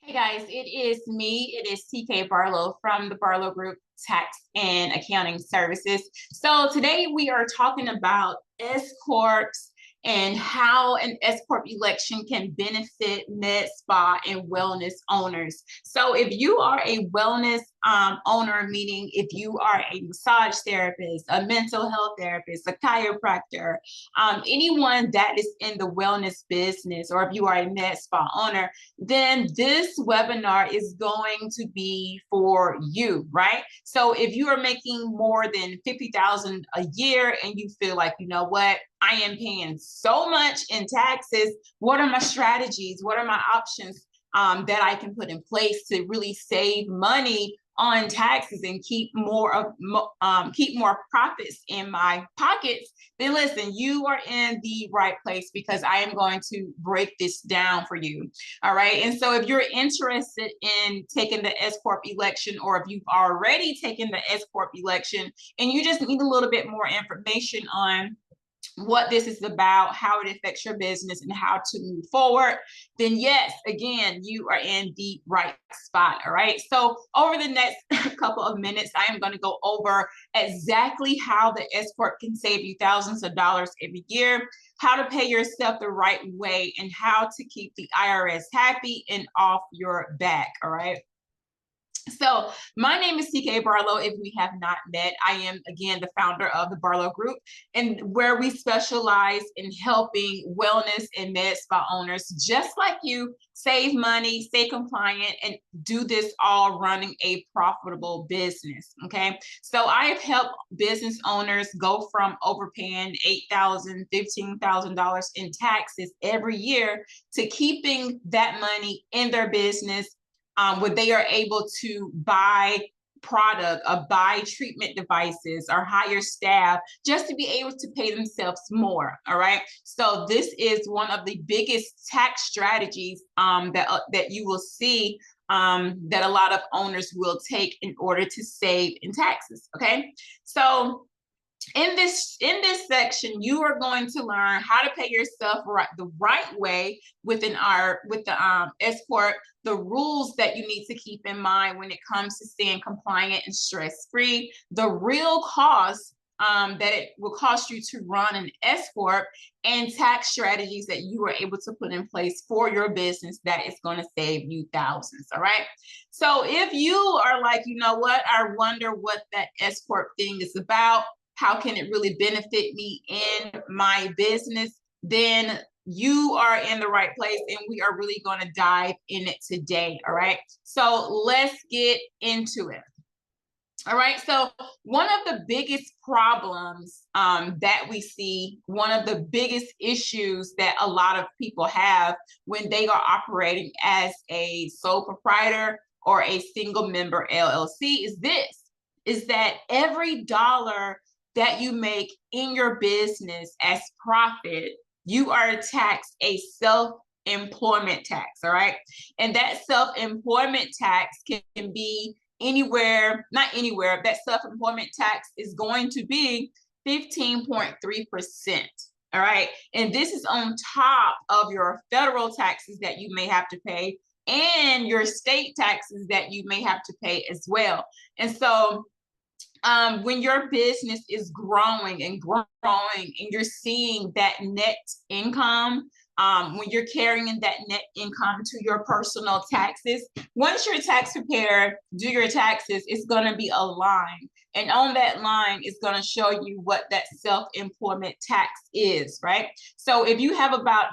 Hey guys, it is me. It is TK Barlow from the Barlow Group Tax and Accounting Services. So today we are talking about S-Corps and how an S-Corp election can benefit med spa and wellness owners. So if you are a wellness owner, meaning if you are a massage therapist, a mental health therapist, a chiropractor, anyone that is in the wellness business, or if you are a med spa owner, then this webinar is going to be for you, right? So if you are making more than $50,000 a year and you feel like, you know what, I am paying so much in taxes, what are my strategies? What are my options that I can put in place to really save money on taxes and keep more profits in my pockets? Then listen, you are in the right place, because I am going to break this down for you. All right. And so if you're interested in taking the S-Corp election, or if you've already taken the S-Corp election and you just need a little bit more information on what this is about, how it affects your business, and how to move forward, then yes, again, you are in the right spot. All right. So over the next couple of minutes, I am going to go over exactly how the S-Corp can save you thousands of dollars every year, how to pay yourself the right way, and how to keep the IRS happy and off your back. All right. So my name is TK Barlow. If we have not met, I am, again, the founder of the Barlow Group, and where we specialize in helping wellness and med spa owners just like you save money, stay compliant, and do this all running a profitable business. Okay. So I have helped business owners go from overpaying $8,000, $15,000 in taxes every year to keeping that money in their business, where they are able to buy product or buy treatment devices or hire staff just to be able to pay themselves more. All right. So this is one of the biggest tax strategies that you will see, that a lot of owners will take in order to save in taxes. Okay. So in this section, you are going to learn how to pay yourself the right way with the S-Corp, the rules that you need to keep in mind when it comes to staying compliant and stress-free, the real cost that it will cost you to run an S-Corp, and tax strategies that you are able to put in place for your business that is going to save you thousands. All right. So if you are like, you know what, I wonder what that S-Corp thing is about, how can it really benefit me in my business, then you are in the right place, and we are really going to dive in it today. All right. So let's get into it. All right. So one of the biggest problems that we see, one of the biggest issues that a lot of people have when they are operating as a sole proprietor or a single member LLC is that every dollar that you make in your business as profit, you are taxed a self-employment tax. All right. And that self-employment tax can be anywhere, not anywhere, that self-employment tax is going to be 15.3%. All right. And this is on top of your federal taxes that you may have to pay, and your state taxes that you may have to pay as well. And so when your business is growing and growing, and you're seeing that net income, when you're carrying that net income to your personal taxes, once your tax preparer do your taxes, it's going to be a line. And on that line is going to show you what that self-employment tax is, right? So if you have about,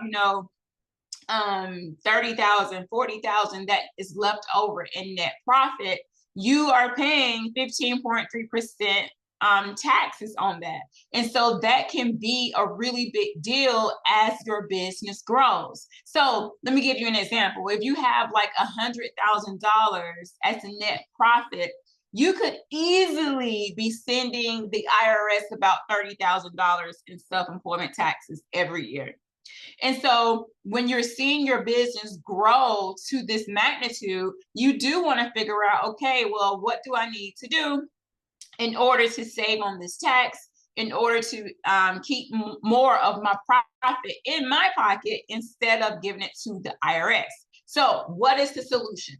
30,000, 40,000 that is left over in net profit, you are paying 15.3% taxes on that. And so that can be a really big deal as your business grows. So let me give you an example. If you have like $100,000 as a net profit, you could easily be sending the IRS about $30,000 in self-employment taxes every year. And so when you're seeing your business grow to this magnitude, you do want to figure out, okay, well, what do I need to do in order to save on this tax, in order to keep more of my profit in my pocket instead of giving it to the IRS? So what is the solution?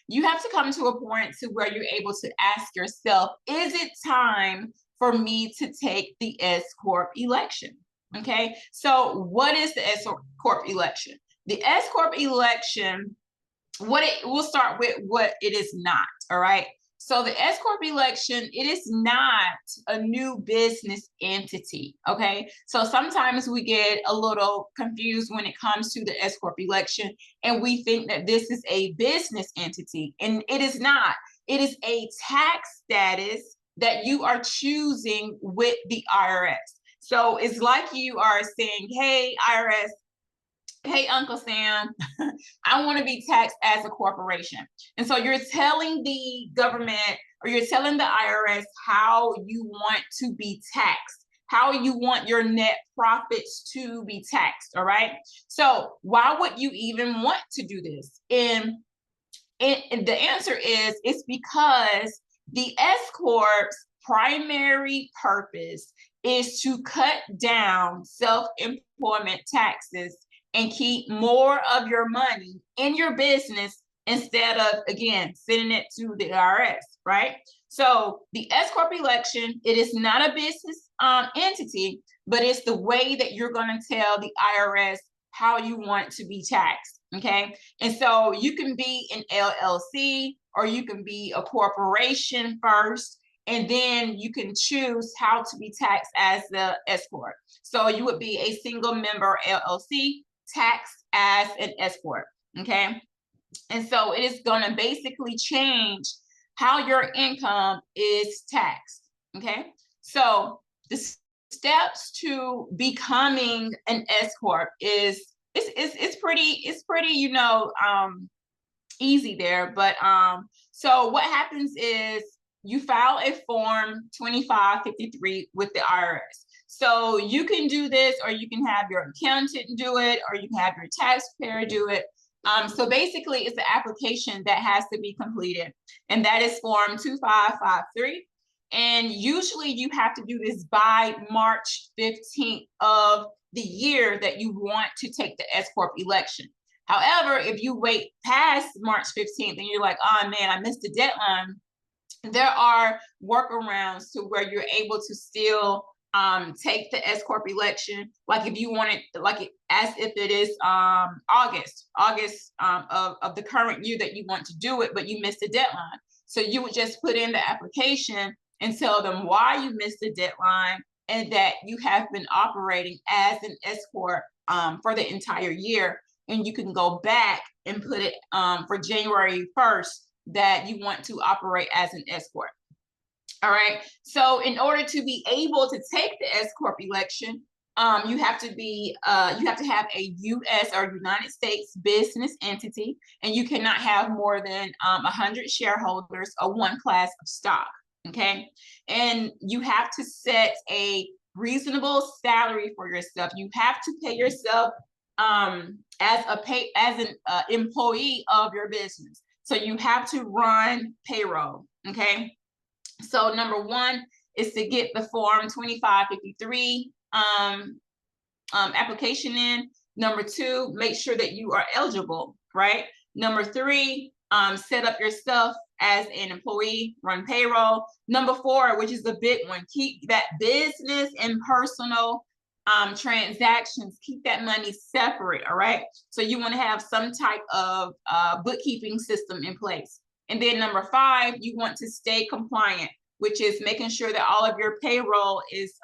You have to come to a point to where you're able to ask yourself, is it time for me to take the S-Corp election? Okay, so what is the S-Corp election? The S-Corp election, we'll start with what it is not, all right? So the S-Corp election, it is not a new business entity, okay? So sometimes we get a little confused when it comes to the S-Corp election, and we think that this is a business entity, and it is not. It is a tax status that you are choosing with the IRS. So it's like you are saying, hey, IRS, hey, Uncle Sam, I want to be taxed as a corporation. And so you're telling the government, or you're telling the IRS how you want to be taxed, how you want your net profits to be taxed, all right? So why would you even want to do this? And the answer is, it's because the S-Corp's primary purpose is to cut down self-employment taxes and keep more of your money in your business instead of, again, sending it to the IRS, right? So the S-Corp election, it is not a business entity, but it's the way that you're going to tell the IRS how you want to be taxed, okay? And so you can be an LLC, or you can be a corporation first, and then you can choose how to be taxed as the S-Corp. So you would be a single member LLC, taxed as an S-Corp, okay? And so it is going to basically change how your income is taxed, okay? So the steps to becoming an S-Corp is, it's pretty, you know, easy there. But so what happens is you file a form 2553 with the IRS. So you can do this, or you can have your accountant do it, or you can have your taxpayer do it. So basically, it's an application that has to be completed, and that is form 2553. And usually you have to do this by March 15th of the year that you want to take the S-Corp election. However, if you wait past March 15th and you're like, oh man, I missed the deadline, there are workarounds to where you're able to still take the S-Corp election, like if you want it, as if it is August of the current year that you want to do it, but you missed the deadline. So you would just put in the application and tell them why you missed the deadline, and that you have been operating as an S-Corp for the entire year. And you can go back and put it for January 1st that you want to operate as an S-Corp. All right. So in order to be able to take the S-Corp election, you have to have a U.S. or United States business entity, and you cannot have more than 100 shareholders or one class of stock. Okay. And you have to set a reasonable salary for yourself. You have to pay yourself as an employee of your business. So you have to run payroll. Okay. So number one is to get the form 2553 application in. Number two, make sure that you are eligible, right? Number three, set up yourself as an employee, run payroll. Number four, which is the big one, keep that business and personal transactions, keep that money separate, all right? So you want to have some type of bookkeeping system in place. And then number five, you want to stay compliant, which is making sure that all of your payroll is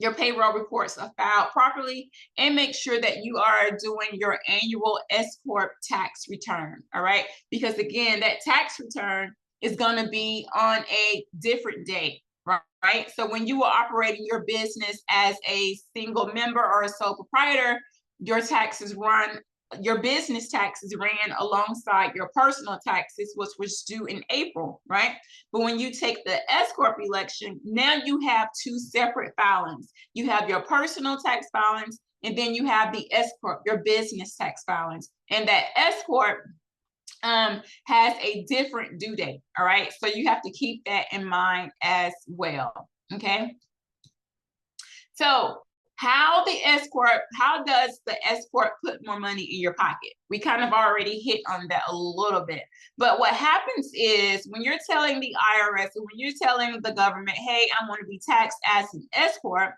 your payroll reports are filed properly, and make sure that you are doing your annual S-Corp tax return, all right? Because again, that tax return is going to be on a different date, right? So when you are operating your business as a single member or a sole proprietor, your business taxes ran alongside your personal taxes, which was due in April, right? But when you take the S-Corp election, now you have two separate filings. You have your personal tax filings, and then you have the S-Corp, your business tax filings. And that S-Corp has a different due date, all right? So you have to keep that in mind as well, okay? So How does the S-Corp put more money in your pocket? We kind of already hit on that a little bit. But what happens is when you're telling the IRS and when you're telling the government, hey, I want to be taxed as an S-Corp,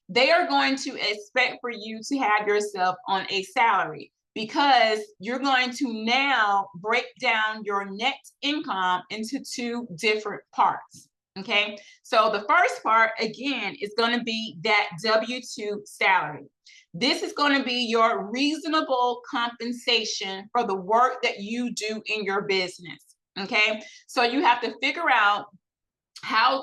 they are going to expect for you to have yourself on a salary, because you're going to now break down your net income into two different parts. Okay, so the first part, again, is going to be that W-2 salary. This is going to be your reasonable compensation for the work that you do in your business. Okay, so you have to figure out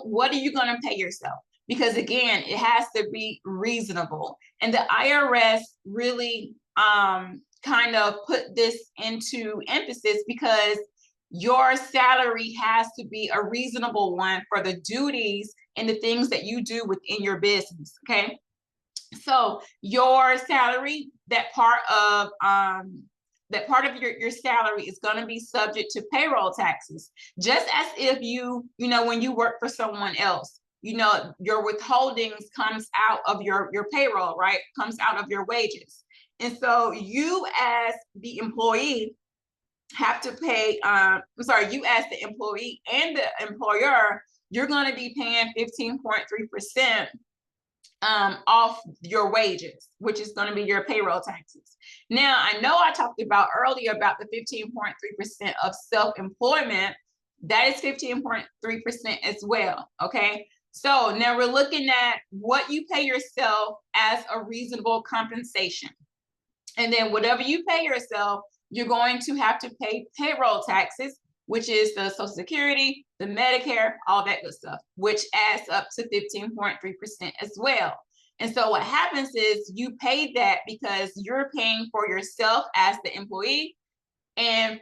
what are you going to pay yourself? Because again, it has to be reasonable. And the IRS really kind of put this into emphasis because your salary has to be a reasonable one for the duties and the things that you do within your business. Okay, so your salary, that part of your salary is going to be subject to payroll taxes, just as if when you work for someone else, your withholdings comes out of your payroll, right? Comes out of your wages. And so you as the employee have to pay, you as the employee and the employer, you're going to be paying 15.3% off your wages, which is going to be your payroll taxes. Now, I know I talked about earlier about the 15.3% of self-employment. That is 15.3% as well, okay? So now we're looking at what you pay yourself as a reasonable compensation. And then whatever you pay yourself, you're going to have to pay payroll taxes, which is the Social Security, the Medicare, all that good stuff, which adds up to 15.3% as well. And so what happens is you pay that because you're paying for yourself as the employee and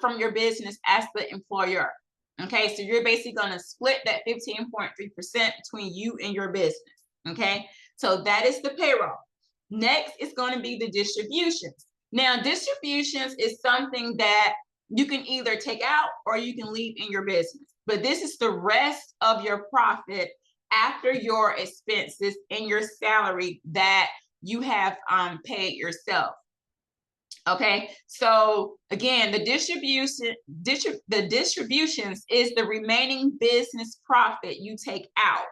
from your business as the employer. Okay, so you're basically going to split that 15.3% between you and your business. Okay, so that is the payroll. Next is going to be the distributions. Now, distributions is something that you can either take out or you can leave in your business. But this is the rest of your profit after your expenses and your salary that you have paid yourself. Okay, so again, the distributions is the remaining business profit you take out.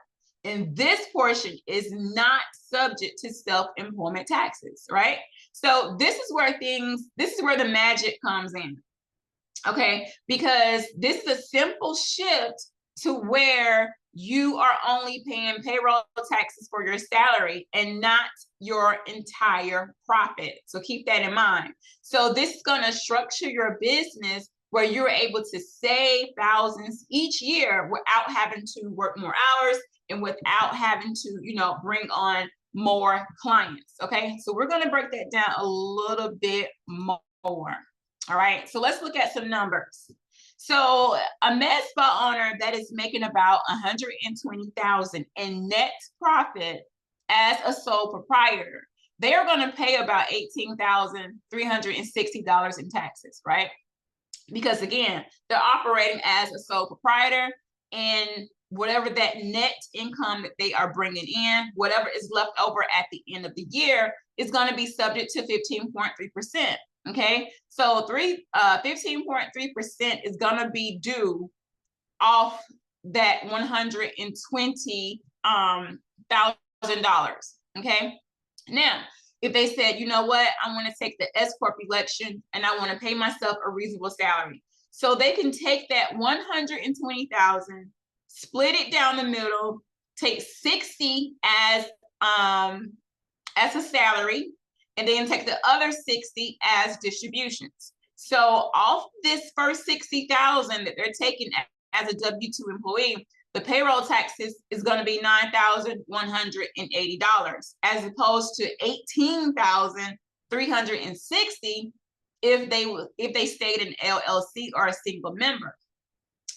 And this portion is not subject to self-employment taxes, right? So this is where the magic comes in. Okay, because this is a simple shift to where you are only paying payroll taxes for your salary and not your entire profit. So keep that in mind. So this is going to structure your business where you're able to save thousands each year without having to work more hours and without having to, bring on more clients. Okay, so we're going to break that down a little bit more. All right, so let's look at some numbers. So a Medspa owner that is making about $120,000 in net profit as a sole proprietor, they are going to pay about $18,360 in taxes, right? Because again, they're operating as a sole proprietor, and whatever that net income that they are bringing in, whatever is left over at the end of the year, is going to be subject to 15.3%. Okay, so 15.3% is going to be due off that $120,000. Okay, now if they said, you know what, I want to take the S-Corp election and I want to pay myself a reasonable salary, so they can take that 120,000, split it down the middle, take 60 as a salary, and then take the other 60 as distributions. So off this first 60,000 that they're taking as a W-2 employee, the payroll taxes is going to be $9,180 as opposed to $18,360 if they stayed in LLC or a single member.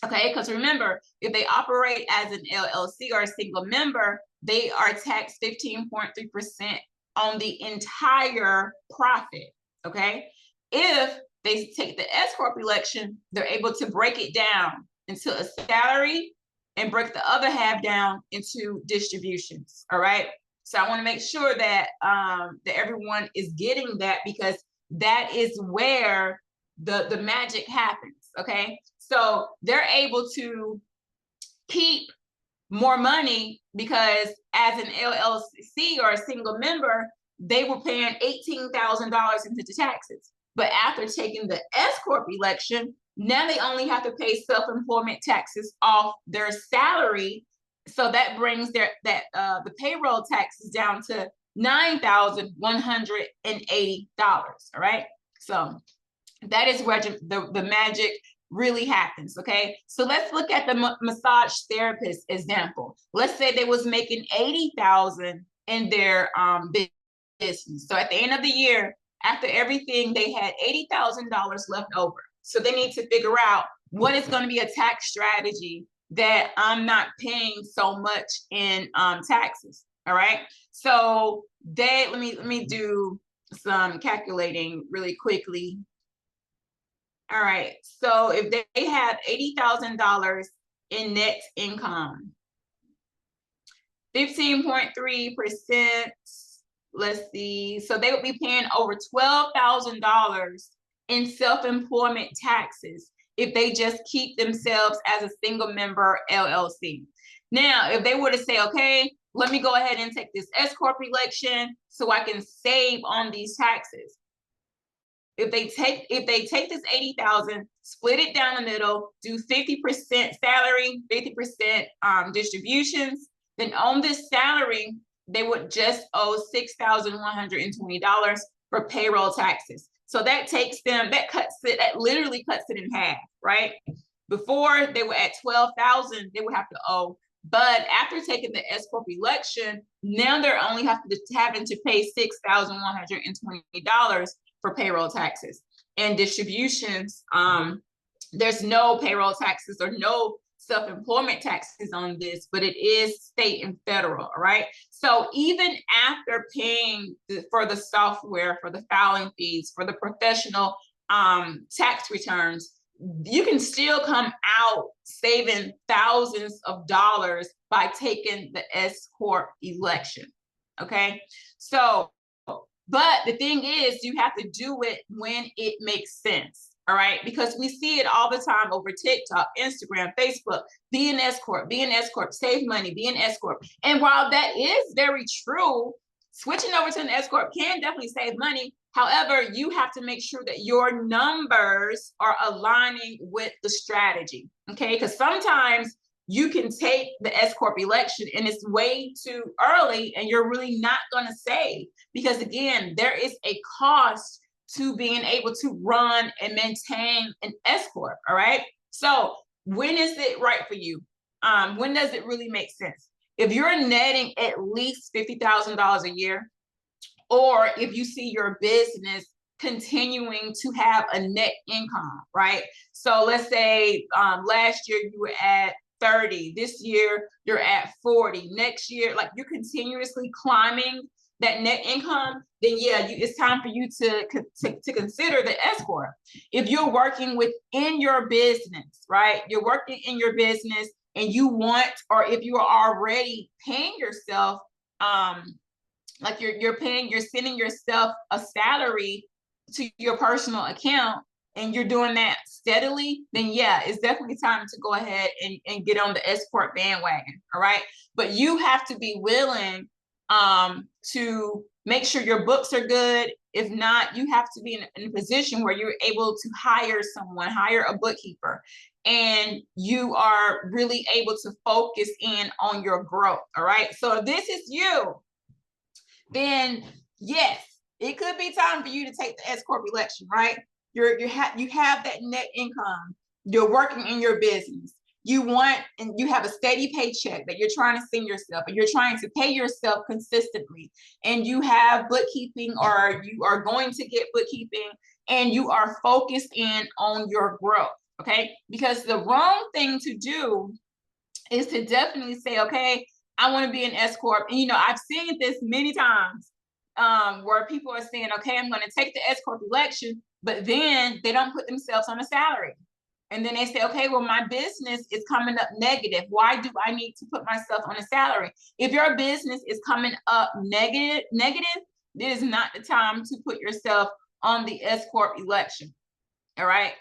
Okay, because remember, if they operate as an LLC or a single member, they are taxed 15.3% on the entire profit. Okay, if they take the S-Corp election, they're able to break it down into a salary and break the other half down into distributions. All right, So I want to make sure that that everyone is getting that, because that is where the magic happens. Okay, so they're able to keep more money because as an LLC or a single member, they were paying $18,000 into the taxes. But after taking the S-Corp election, now they only have to pay self-employment taxes off their salary. So that brings the payroll taxes down to $9,180. All right. So that is where the magic really happens. Okay, so let's look at the massage therapist example. Let's say they was making 80,000 in their business. So at the end of the year, after everything, they had $80,000 left over. So they need to figure out what is going to be a tax strategy that I'm not paying so much in taxes. All right, so let me do some calculating really quickly. All right, so if they have $80,000 in net income, 15.3%, let's see, so they would be paying over $12,000 in self-employment taxes if they just keep themselves as a single member LLC. Now, if they were to say, okay, let me go ahead and take this S-Corp election so I can save on these taxes. If they take this 80,000, split it down the middle, do 50% salary, 50% distributions, then on this salary, they would just owe $6,120 for payroll taxes. So that literally cuts it in half, right? Before they were at 12,000, they would have to owe. But after taking the S-Corp election, now they're only having to pay $6,120 for payroll taxes and distributions. There's no payroll taxes or no self-employment taxes on this, but it is state and federal. All right. So even after paying for the software, for the filing fees, for the professional tax returns, you can still come out saving thousands of dollars by taking the S-Corp election. Okay. So, but the thing is, you have to do it when it makes sense. All right. Because we see it all the time over TikTok, Instagram, Facebook. Be an S-Corp, be an S-Corp, save money, be an S-Corp. And while that is very true, switching over to an S-Corp can definitely save money. However, you have to make sure that your numbers are aligning with the strategy. Okay. Because sometimes you can take the S-Corp election and it's way too early and you're really not going to save, because again, there is a cost to being able to run and maintain an S-Corp. All right. So when is it right for you? When does it really make sense? If you're netting at least $50,000 a year, or if you see your business continuing to have a net income, right? So let's say last year you were at 30, this year you're at 40, next year, like you're continuously climbing that net income, then yeah, it's time for you to consider the S-Corp. If you're working within your business, right? You're working in your business and you want, or if you are already paying yourself, like you're sending yourself a salary to your personal account and you're doing that steadily, then yeah, it's definitely time to go ahead and get on the S-Corp bandwagon. All right. But you have to be willing to make sure your books are good. If not, you have to be in a position where you're able to hire a bookkeeper, and you are really able to focus in on your growth. All right. So if this is you, then yes, it could be time for you to take the S-Corp election, right? You have that net income. You're working in your business. You have a steady paycheck that you're trying to send yourself, and you're trying to pay yourself consistently. And you have bookkeeping, or you are going to get bookkeeping, and you are focused in on your growth. Okay. Because the wrong thing to do is to definitely say, okay, I want to be an S-Corp. And, I've seen this many times where people are saying, okay, I'm going to take the S-Corp election, but then they don't put themselves on a salary. And then they say, okay, well, my business is coming up negative. Why do I need to put myself on a salary? If your business is coming up negative, it is not the time to put yourself on the S-Corp election. All right.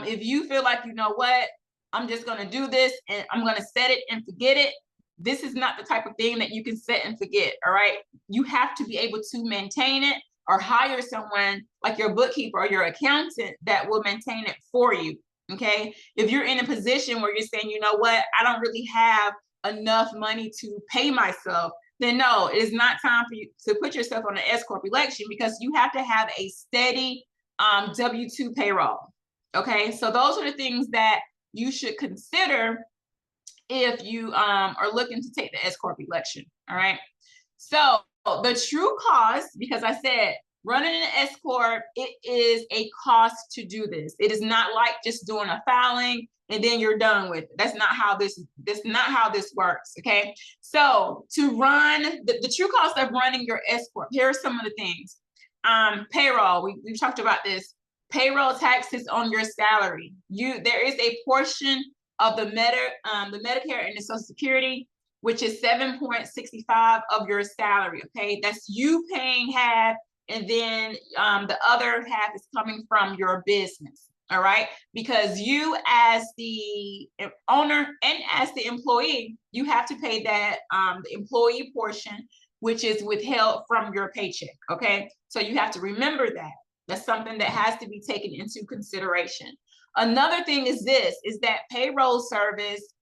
If you feel like, you know what, I'm just going to do this and I'm going to set it and forget it, this is not the type of thing that you can set and forget. All right. You have to be able to maintain it or hire someone like your bookkeeper or your accountant that will maintain it for you. Okay. If you're in a position where you're saying, you know what, I don't really have enough money to pay myself, then no, it is not time for you to put yourself on an S-Corp election, because you have to have a steady W-2 payroll. Okay, so those are the things that you should consider if you are looking to take the S-Corp election. All right, so the true cost, because I said running an S-Corp, it is a cost to do this. It is not like just doing a filing and then you're done with it. That's not how this works. Okay, so to run the true cost of running your S-Corp, here are some of the things. Payroll, we've talked about this. Payroll taxes on your salary. There is a portion of the Medicare and the Social Security, which is 7.65 of your salary. Okay, that's you paying half, and then the other half is coming from your business. All right, because you as the owner and as the employee, you have to pay that the employee portion, which is withheld from your paycheck. Okay, so you have to remember that. That's something that has to be taken into consideration. Another thing is that payroll service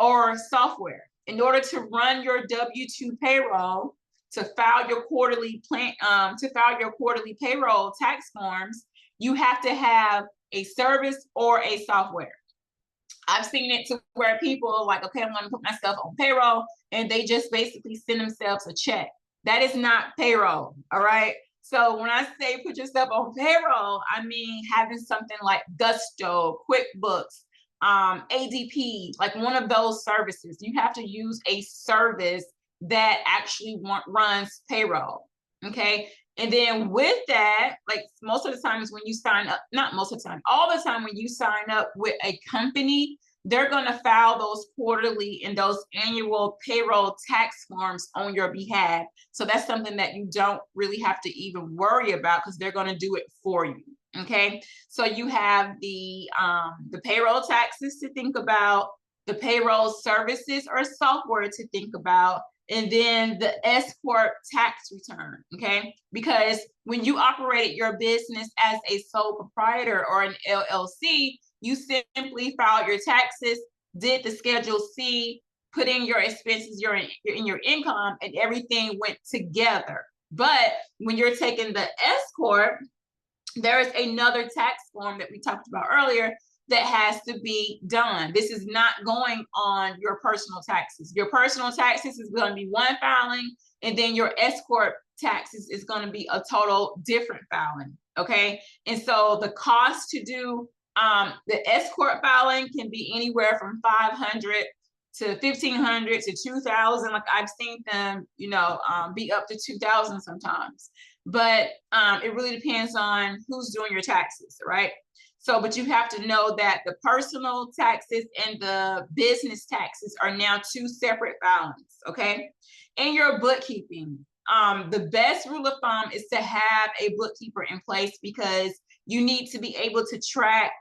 or software. In order to run your W-2 payroll, to file your quarterly payroll tax forms, you have to have a service or a software. I've seen it to where people are like, okay, I'm going to put myself on payroll, and they just basically send themselves a check. That is not payroll. All right. So when I say put yourself on payroll, I mean having something like Gusto, QuickBooks, ADP, like one of those services. You have to use a service that actually runs payroll. Okay. And then with that, like most of the times when you sign up, not most of the time, all the time when you sign up with a company, they're going to file those quarterly and those annual payroll tax forms on your behalf. So that's something that you don't really have to even worry about, because they're going to do it for you. Okay. So you have the payroll taxes to think about, the payroll services or software to think about, and then the S-Corp tax return, okay? Because when you operated your business as a sole proprietor or an LLC, you simply filed your taxes, did the Schedule C, put in your expenses, in your income, and everything went together. But when you're taking the S-Corp, there is another tax form that we talked about earlier that has to be done. This is not going on your personal taxes. Your personal taxes is going to be one filing, and then your S-Corp taxes is going to be a total different filing, okay? And so the cost to do the S-Corp filing can be anywhere from $500 to $1,500 to $2,000. Like I've seen them, be up to $2,000 sometimes. But it really depends on who's doing your taxes, right? So, but you have to know that the personal taxes and the business taxes are now two separate filings, okay? And your bookkeeping, the best rule of thumb is to have a bookkeeper in place, because you need to be able to track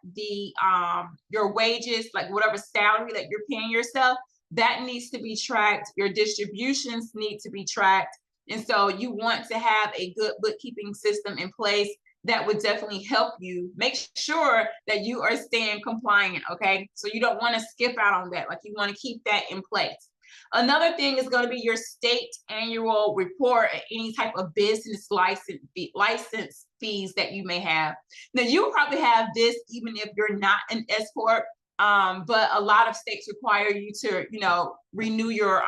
your wages, like whatever salary that you're paying yourself, that needs to be tracked. Your distributions need to be tracked. And so you want to have a good bookkeeping system in place that would definitely help you make sure that you are staying compliant, okay? So you don't want to skip out on that. Like you want to keep that in place. Another thing is going to be your state annual report, any type of business license fees that you may have. Now you probably have this even if you're not an S-Corp, but a lot of states require you to, renew your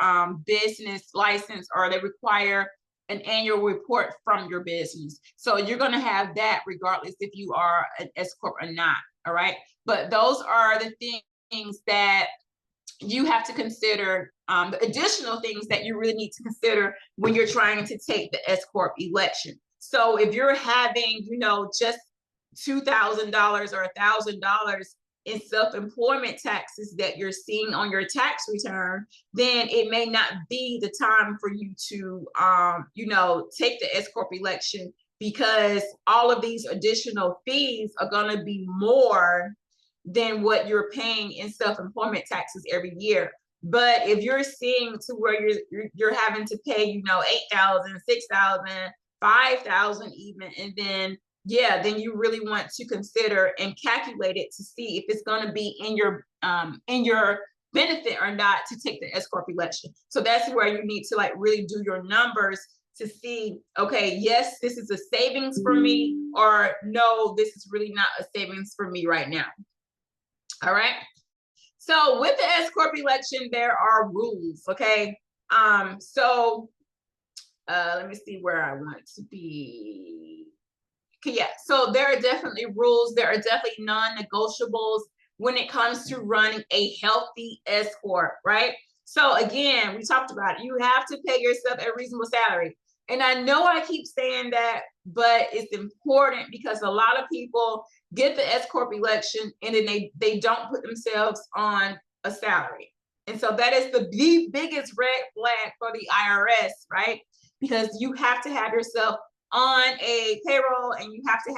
business license, or they require an annual report from your business. So you're going to have that regardless if you are an S-Corp or not. All right. But those are the things that you have to consider, the additional things that you really need to consider when you're trying to take the S-Corp election. So if you're having, just $2,000 or $1,000 in self-employment taxes that you're seeing on your tax return, then it may not be the time for you to, take the S-Corp election, because all of these additional fees are going to be more than what you're paying in self-employment taxes every year. But if you're seeing to where you're having to pay, 8,000, 6,000, 5,000 even, and then then you really want to consider and calculate it to see if it's going to be in your benefit or not to take the S-Corp election. So that's where you need to like really do your numbers to see, okay, yes, this is a savings for me, or no, this is really not a savings for me right now. All right. So with the S-Corp election, there are rules. Okay. So let me see where I want to be. Okay, yeah. So there are definitely rules. There are definitely non-negotiables when it comes to running a healthy S-Corp, right? So again, we talked about it. You have to pay yourself a reasonable salary. And I know I keep saying that, but it's important because a lot of people get the S-Corp election and then they don't put themselves on a salary. And so that is the biggest red flag for the IRS, right? Because you have to have yourself on a payroll, and you have to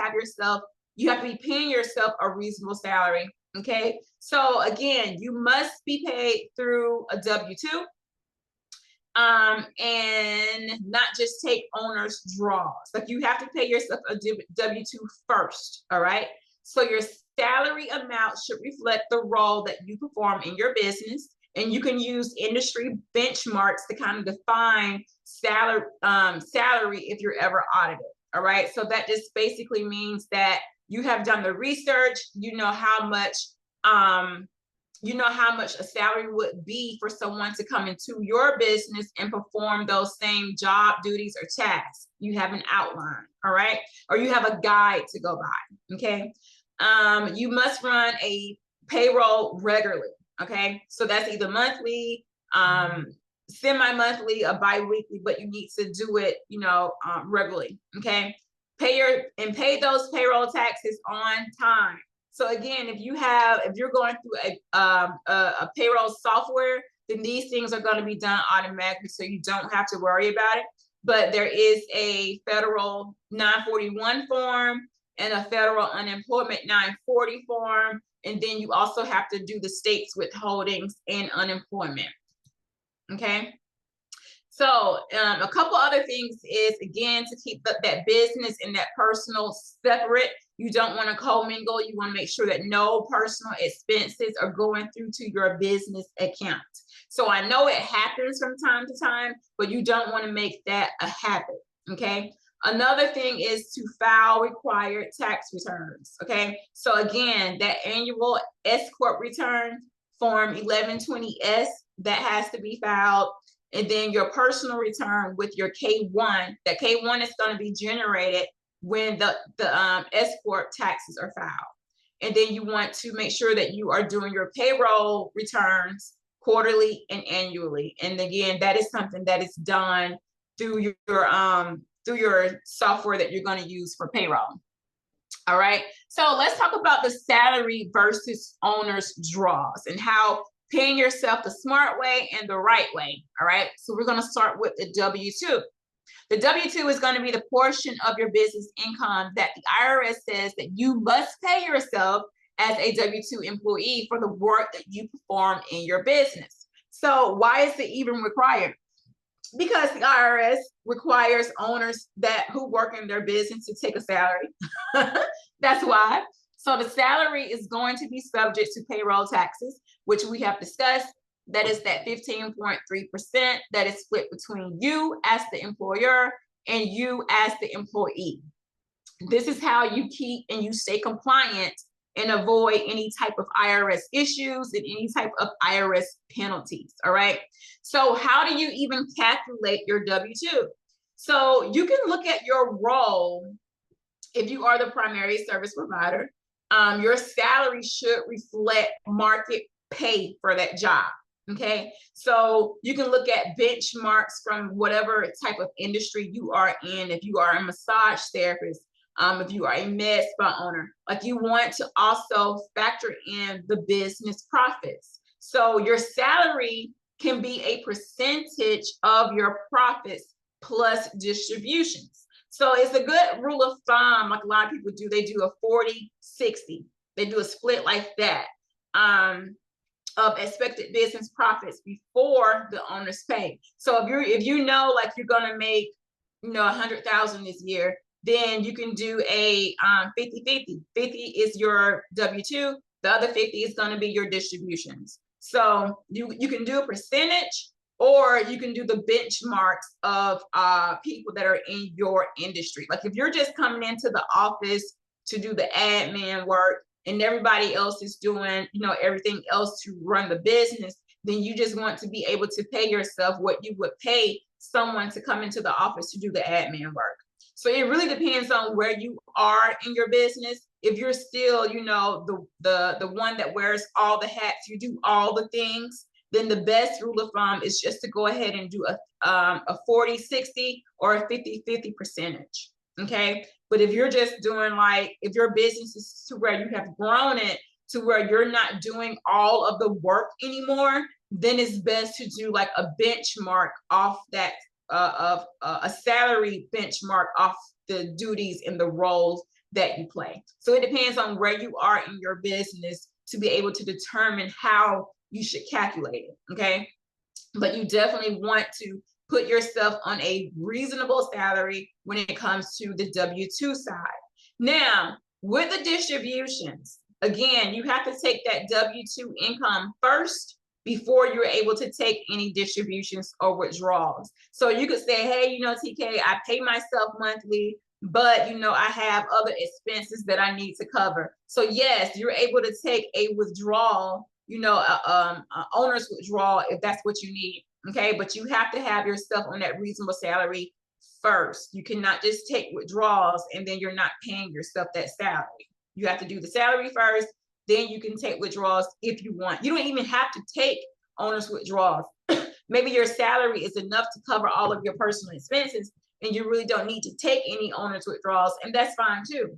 be paying yourself a reasonable salary. Okay. So again, you must be paid through a W-2. And not just take owner's draws. Like, you have to pay yourself a W-2 first. All right. So your salary amount should reflect the role that you perform in your business. And you can use industry benchmarks to kind of define salary if you're ever audited. All right. So that just basically means that you have done the research, you know how much a salary would be for someone to come into your business and perform those same job duties or tasks. You have an outline, all right? Or you have a guide to go by, okay? You must run a payroll regularly, okay? So that's either monthly, semi-monthly, or bi-weekly, but you need to do it, regularly, okay? Pay those payroll taxes on time. So again, if you're going through a payroll software, then these things are going to be done automatically, so you don't have to worry about it. But there is a federal 941 form and a federal unemployment 940 form, and then you also have to do the state's withholdings and unemployment. Okay. So a couple other things is, again, to keep that business and that personal separate. You don't want to commingle. You want to make sure that no personal expenses are going through to your business account. So I know it happens from time to time, but you don't want to make that a habit. Okay. Another thing is to file required tax returns. Okay. So again, that annual S-Corp return form 1120S, that has to be filed. And then your personal return with your K-1, that K-1 is going to be generated when the S-Corp taxes are filed. And then you want to make sure that you are doing your payroll returns quarterly and annually. And again, that is something that is done through your software that you're going to use for payroll. All right. So let's talk about the salary versus owner's draws and how paying yourself the smart way and the right way. All right. So we're going to start with the W-2. The W-2 is going to be the portion of your business income that the IRS says that you must pay yourself as a W-2 employee for the work that you perform in your business. So why is it even required? Because the IRS requires owners who work in their business to take a salary. That's why. So the salary is going to be subject to payroll taxes, which we have discussed. That is that 15.3% that is split between you as the employer and you as the employee. This is how you keep and you stay compliant and avoid any type of IRS issues and any type of IRS penalties. All right. So how do you even calculate your W-2? So you can look at your role. If you are the primary service provider, your salary should reflect market pay for that job. Okay. So you can look at benchmarks from whatever type of industry you are in. If you are a massage therapist, If you are a Medspa owner, like you want to also factor in the business profits. So your salary can be a percentage of your profits plus distributions. So it's a good rule of thumb, like a lot of people do. They do a 40-60. They do a split like that of expected business profits before the owners pay. So if you know like you're gonna make 100,000 this year, then you can do a 50-50. 50 is your W-2. The other 50 is going to be your distributions. So you can do a percentage, or you can do the benchmarks of people that are in your industry. Like if you're just coming into the office to do the admin work and everybody else is doing, everything else to run the business, then you just want to be able to pay yourself what you would pay someone to come into the office to do the admin work. So it really depends on where you are in your business. If you're still, the one that wears all the hats, you do all the things, then the best rule of thumb is just to go ahead and do a 40-60 or a 50-50 percentage. Okay. But if you're just doing if your business is to where you have grown it to where you're not doing all of the work anymore, then it's best to do like a benchmark off that of a salary benchmark off the duties and the roles that you play. So it depends on where you are in your business to be able to determine how you should calculate it. Okay. But you definitely want to put yourself on a reasonable salary when it comes to the W-2 side. Now, with the distributions, again, you have to take that W-2 income first before you're able to take any distributions or withdrawals. So you could say, hey, TK, I pay myself monthly, but I have other expenses that I need to cover. So yes, you're able to take a withdrawal, owner's withdrawal if that's what you need. Okay, but you have to have yourself on that reasonable salary first. You cannot just take withdrawals and then you're not paying yourself that salary. You have to do the salary first, then you can take withdrawals if you want. You don't even have to take owner's withdrawals. Maybe your salary is enough to cover all of your personal expenses and you really don't need to take any owner's withdrawals, and that's fine too.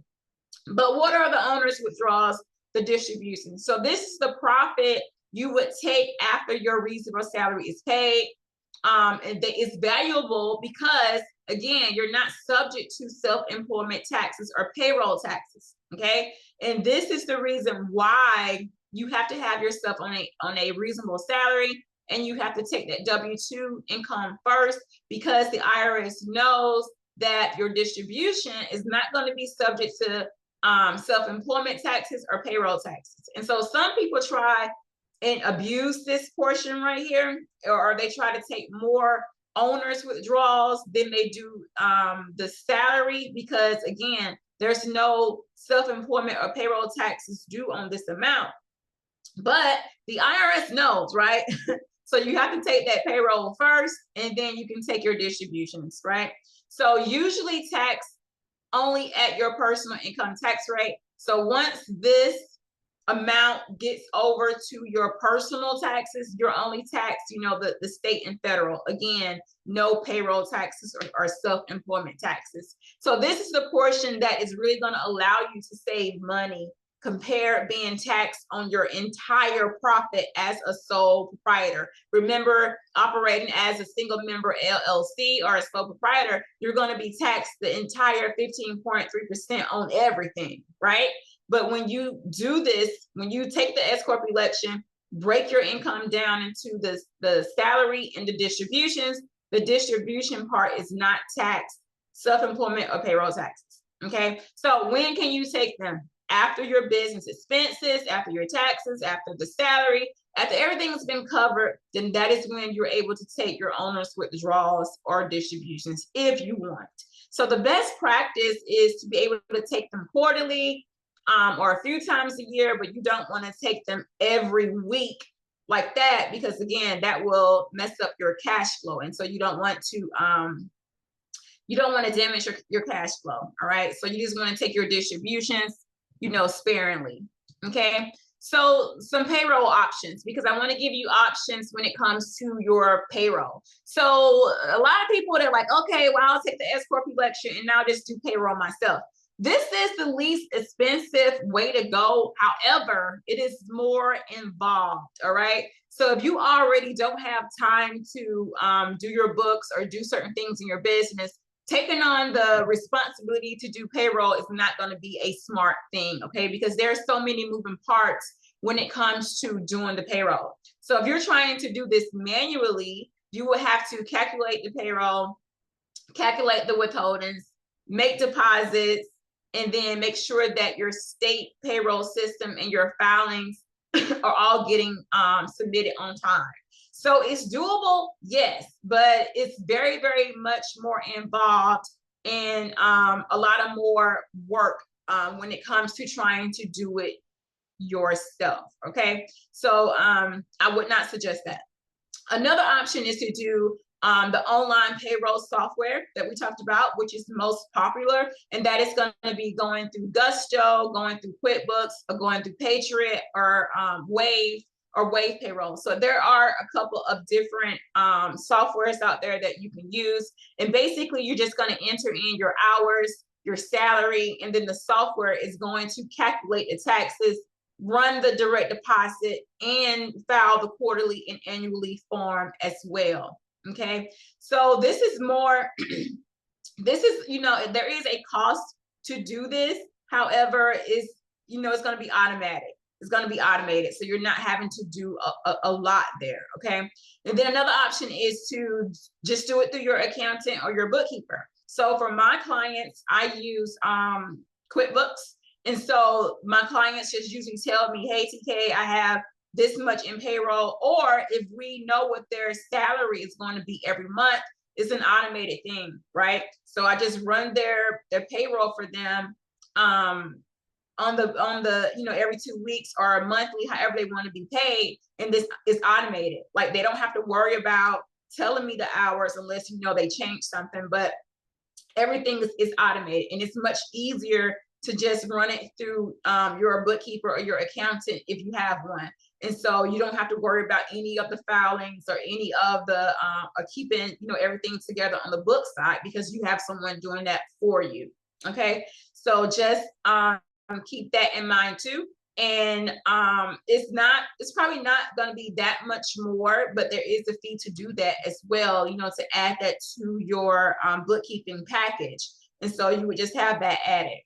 But what are the owner's withdrawals? The distribution. So this is the profit you would take after your reasonable salary is paid. And that is valuable because, again, you're not subject to self-employment taxes or payroll taxes. Okay. And this is the reason why you have to have yourself on a reasonable salary, and you have to take that W-2 income first, because the IRS knows that your distribution is not going to be subject to self-employment taxes or payroll taxes. And so some people try and abuse this portion right here, or they try to take more owner's withdrawals than they do the salary, because again, there's no self-employment or payroll taxes due on this amount. But the IRS knows, right? So you have to take that payroll first, and then you can take your distributions, right? So usually tax only at your personal income tax rate. So once this amount gets over to your personal taxes, you're only taxed, the state and federal. Again, no payroll taxes or self-employment taxes. So this is the portion that is really going to allow you to save money compared being taxed on your entire profit as a sole proprietor. Remember, operating as a single member LLC or a sole proprietor, you're going to be taxed the entire 15.3% on everything, right? But when you do this, when you take the S-Corp election, break your income down into the salary and the distributions, the distribution part is not taxed, self-employment or payroll taxes. Okay, so when can you take them? After your business expenses, after your taxes, after the salary, after everything's been covered, then that is when you're able to take your owner's withdrawals or distributions if you want. So the best practice is to be able to take them quarterly or a few times a year, but you don't want to take them every week like that, because again, that will mess up your cash flow. And so you don't want to damage your cash flow. All right. So you just want to take your distributions, sparingly. Okay. So some payroll options, because I want to give you options when it comes to your payroll. So a lot of people, they're like, okay, well, I'll take the S-Corp election and now just do payroll myself. This is the least expensive way to go. However, it is more involved. All right. So if you already don't have time to do your books or do certain things in your business, taking on the responsibility to do payroll is not going to be a smart thing. Okay. Because there's so many moving parts when it comes to doing the payroll. So if you're trying to do this manually, you will have to calculate the payroll, calculate the withholdings, make deposits, and then make sure that your state payroll system and your filings are all getting submitted on time. So it's doable, yes, but it's very, very much more involved and a lot of more work when it comes to trying to do it yourself. Okay, so I would not suggest that. Another option is to do the online payroll software that we talked about, which is most popular, and that is going to be going through Gusto, going through QuickBooks, or going through Patriot, or Wave Payroll. So there are a couple of different softwares out there that you can use, and basically you're just going to enter in your hours, your salary, and then the software is going to calculate the taxes, run the direct deposit, and file the quarterly and annually form as well. Okay, so this is more, this is, there is a cost to do this. However, it's going to be automatic. It's going to be automated. So you're not having to do a lot there. Okay. And then another option is to just do it through your accountant or your bookkeeper. So for my clients, I use QuickBooks. And so my clients just usually tell me, hey, TK, I have this much in payroll, or if we know what their salary is going to be every month, it's an automated thing, right? So I just run their payroll for them on the every 2 weeks or monthly, however they want to be paid, and this is automated. Like, they don't have to worry about telling me the hours unless they change something, but everything is automated, and it's much easier to just run it through your bookkeeper or your accountant if you have one. And so you don't have to worry about any of the filings or any of the keeping everything together on the book side, because you have someone doing that for you. Okay, so just keep that in mind too. And it's probably not going to be that much more, but there is a fee to do that as well, to add that to your bookkeeping package. And so you would just have that added.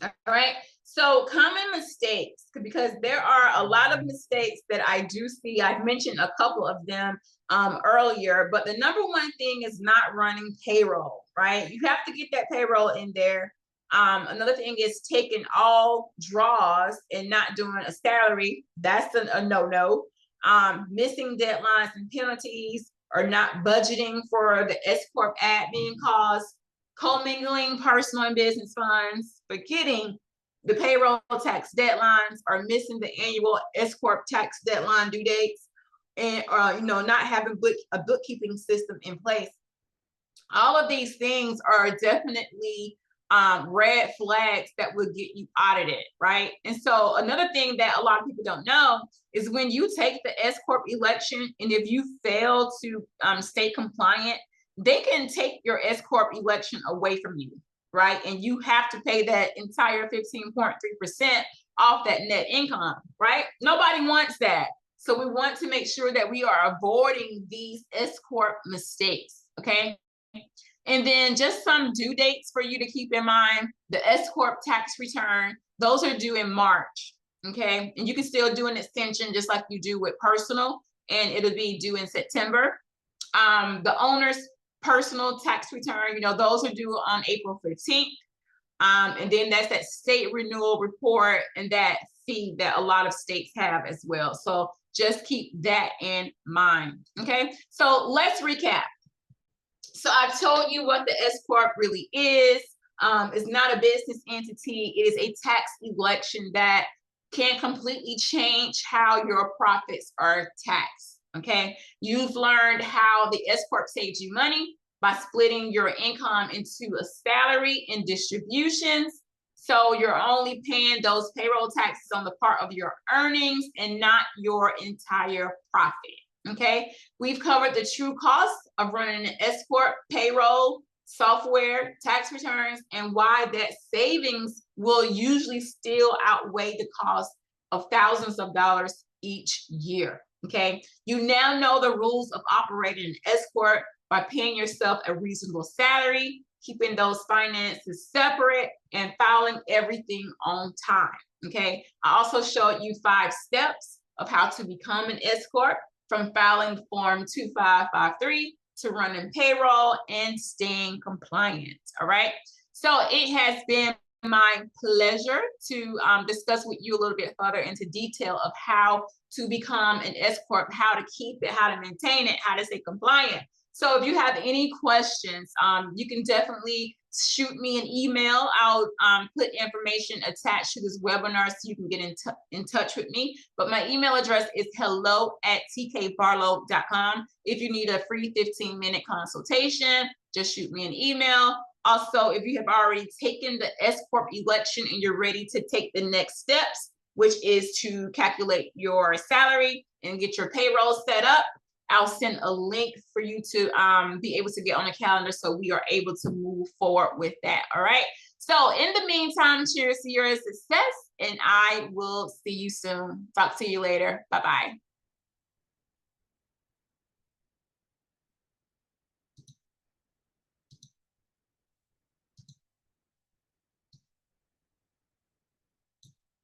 All right. So common mistakes, because there are a lot of mistakes that I do see. I've mentioned a couple of them earlier, but the number one thing is not running payroll, right? You have to get that payroll in there. Another thing is taking all draws and not doing a salary. That's a no-no. Missing deadlines and penalties, or not budgeting for the S-Corp admin costs, commingling personal and business funds, forgetting the payroll tax deadlines, or missing the annual S-Corp tax deadline due dates, and not having a bookkeeping system in place. All of these things are definitely red flags that will get you audited, right? And so another thing that a lot of people don't know is when you take the S-Corp election, and if you fail to stay compliant, they can take your S-Corp election away from you, right? And you have to pay that entire 15.3% off that net income, right? Nobody wants that. So we want to make sure that we are avoiding these S-Corp mistakes, okay? And then just some due dates for you to keep in mind. The S-Corp tax return, those are due in March, okay? And you can still do an extension just like you do with personal, and it'll be due in September. The owner's personal tax return, those are due on April 15th. And then that's that state renewal report and that fee that a lot of states have as well. So just keep that in mind, okay? So let's recap. So I told you what the S-Corp really is. It's not a business entity. It is a tax election that can completely change how your profits are taxed, okay? You've learned how the S-Corp saves you money by splitting your income into a salary and distributions. So you're only paying those payroll taxes on the part of your earnings and not your entire profit. Okay, we've covered the true cost of running an S-Corp payroll software, tax returns, and why that savings will usually still outweigh the cost of thousands of dollars each year. Okay, you now know the rules of operating an S-Corp by paying yourself a reasonable salary, keeping those finances separate, and filing everything on time. Okay, I also showed you 5 steps of how to become an S-Corp, from filing Form 2553 to running payroll and staying compliant. All right, so it has been my pleasure to discuss with you a little bit further into detail of how to become an S-Corp, how to keep it, how to maintain it, how to stay compliant. So if you have any questions, you can definitely shoot me an email. I'll put information attached to this webinar so you can get in touch with me. But my email address is hello@tkbarlow.com. If you need a free 15-minute consultation, just shoot me an email. Also, if you have already taken the S-Corp election and you're ready to take the next steps, which is to calculate your salary and get your payroll set up, I'll send a link for you to be able to get on the calendar so we are able to move forward with that. All right. So in the meantime, cheers to your success, and I will see you soon. Talk to you later. Bye-bye.